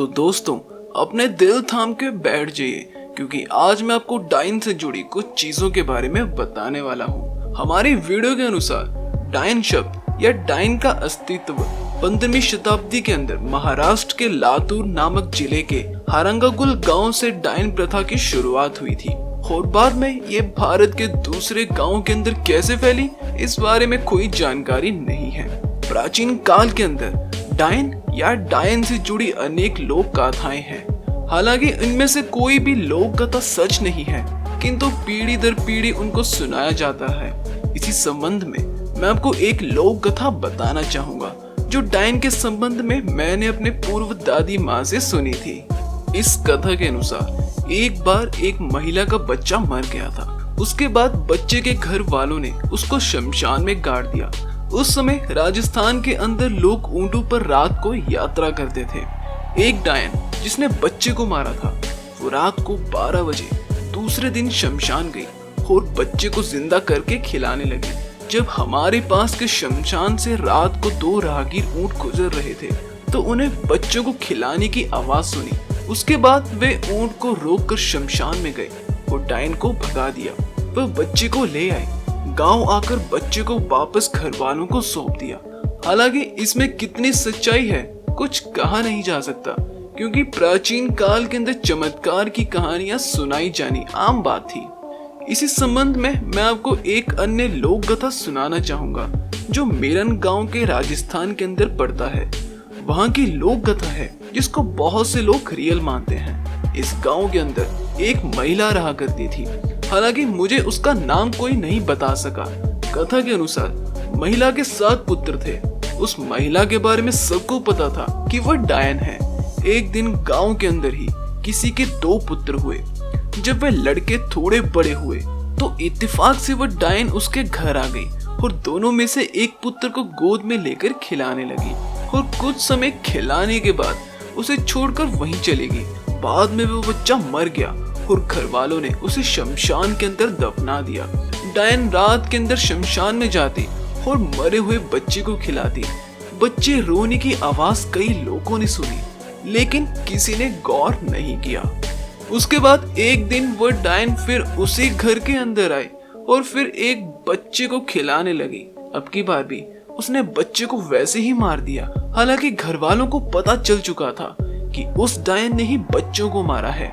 तो दोस्तों अपने दिल थाम के बैठ जाइए, क्योंकि आज मैं आपको डायन से जुड़ी कुछ चीजों के बारे में बताने वाला हूँ। हमारी वीडियो के अनुसार डायन शब्द या डायन का अस्तित्व 15वीं शताब्दी के अंदर महाराष्ट्र के लातूर नामक जिले के हारंगागुल गांव से डायन प्रथा की शुरुआत हुई थी और बाद में ये भारत के दूसरे गांव के अंदर कैसे फैली, इस बारे में कोई जानकारी नहीं है। प्राचीन काल के अंदर डायन या डायन से जुड़ी अनेक लोक गाथाएं हैं। हालांकि इनमें से कोई भी लोक कथा सच नहीं है, किंतु पीढ़ी दर पीढ़ी उनको सुनाया जाता है। इसी संबंध में मैं आपको एक लोक कथा बताना चाहूंगा जो डायन के संबंध में मैंने अपने पूर्व दादी माँ से सुनी थी। इस कथा के अनुसार एक बार एक महिला का बच्चा मर गया था। उसके बाद बच्चे के घर वालों ने उसको शमशान में गाड़ दिया। उस समय राजस्थान के अंदर लोग ऊंटों पर रात को यात्रा करते थे। एक डायन जिसने बच्चे को मारा था, वो रात को 12 बजे दूसरे दिन शमशान गई और बच्चे को जिंदा करके खिलाने लगी। जब हमारे पास के शमशान से रात को 2 राहगीर ऊंट गुजर रहे थे तो उन्हें बच्चों को खिलाने की आवाज सुनी। उसके बाद वे ऊंट को रोककर शमशान में गए और डायन को भगा दिया। वह बच्चे को ले आए, गांव आकर बच्चे को वापस घर वालों को सौंप दिया। हालांकि इसमें कितनी सच्चाई है कुछ कहा नहीं जा सकता, क्योंकि प्राचीन काल के अंदर चमत्कार की कहानियां सुनाई जानी आम बात थी। इसी संबंध में मैं आपको एक अन्य लोक कथा सुनाना चाहूंगा जो मेरन गांव के राजस्थान के अंदर पड़ता है। वहां की लोक कथा है जिसको बहुत से लोग रियल मानते हैं। इस गांव के अंदर एक महिला रहा करती थी। हालांकि मुझे उसका नाम कोई नहीं बता सका। कथा के अनुसार महिला के 7 पुत्र थे। उस महिला के बारे में सबको पता था कि वह डायन है। एक दिन गांव के अंदर ही किसी के 2 पुत्र हुए। जब वे लड़के थोड़े बड़े हुए तो इत्तेफाक से वह डायन उसके घर आ गई और दोनों में से एक पुत्र को गोद में लेकर खिलाने लगी और कुछ समय खिलाने के बाद उसे छोड़कर वहीं चली गई। बाद में वो बच्चा मर गया और घर वालों ने उसे शमशान के अंदर दफना दिया। डायन रात के अंदर शमशान में जाती और मरे हुए बच्चे को खिलाती। बच्चे रोने की आवाज कई लोगों ने सुनी, लेकिन किसी ने गौर नहीं किया। उसके बाद एक दिन वह डायन फिर उसी घर के अंदर आई और फिर एक बच्चे को खिलाने लगी। अब की बार भी उसने बच्चे को वैसे ही मार दिया। हालांकि घर वालों को पता चल चुका था कि उस डायन ने ही बच्चों को मारा है।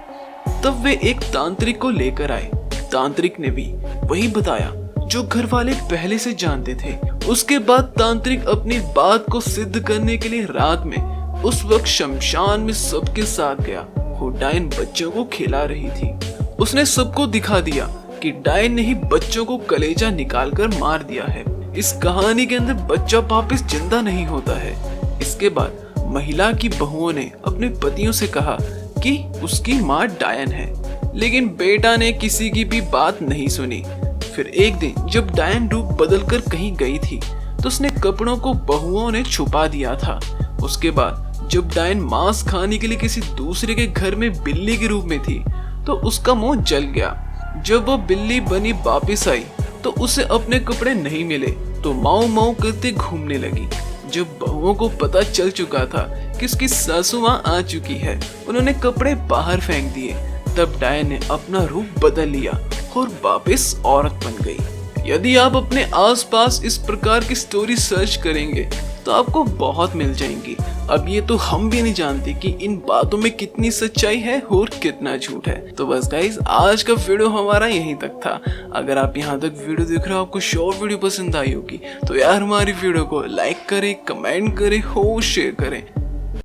तब वे एक तांत्रिक को लेकर आए। तांत्रिक ने भी वही बताया जो घर वाले पहले से जानते थे। उसके बाद तांत्रिक अपनी बात को सिद्ध करने के लिए रात में उस वक्त शमशान में सबके साथ गया और डायन बच्चों को खिला रही थी। उसने सबको दिखा दिया कि डायन ने ही बच्चों को कलेजा निकालकर मार दिया है। इस कहानी के अंदर बच्चा वापस जिंदा नहीं होता है। इसके बाद महिला की बहुओं ने अपने पतियों से कहा कि उसकी माँ डायन है, लेकिन बेटा ने किसी की भी बात नहीं सुनी। फिर एक दिन जब डायन रूप बदलकर कहीं गई थी तो उसने कपड़ों को बहुओं ने छुपा दिया था। उसके बाद जब डायन मांस खाने के लिए किसी दूसरे के घर में बिल्ली के रूप में थी तो उसका मुंह जल गया। जब वह बिल्ली बनी वापस आई तो उसे अपने कपड़े नहीं मिले तो माऊ माऊ करते घूमने लगी। जब बहुओं को पता चल चुका था कि उसकी सासू माँ आ चुकी है, उन्होंने कपड़े बाहर फेंक दिए। तब डायन ने अपना रूप बदल लिया और वापस औरत बन गई। यदि आप अपने आसपास इस प्रकार की स्टोरी सर्च करेंगे तो आपको बहुत मिल जाएंगी। अब ये तो हम भी नहीं जानते कि इन बातों में कितनी सच्चाई है और कितना झूठ है। तो बस गाइस, आज का वीडियो हमारा यहीं तक था। अगर आप यहाँ तक वीडियो देख रहे हो, आपको शॉर्ट वीडियो पसंद आई होगी तो यार हमारी वीडियो को लाइक करें, कमेंट करें और शेयर करें।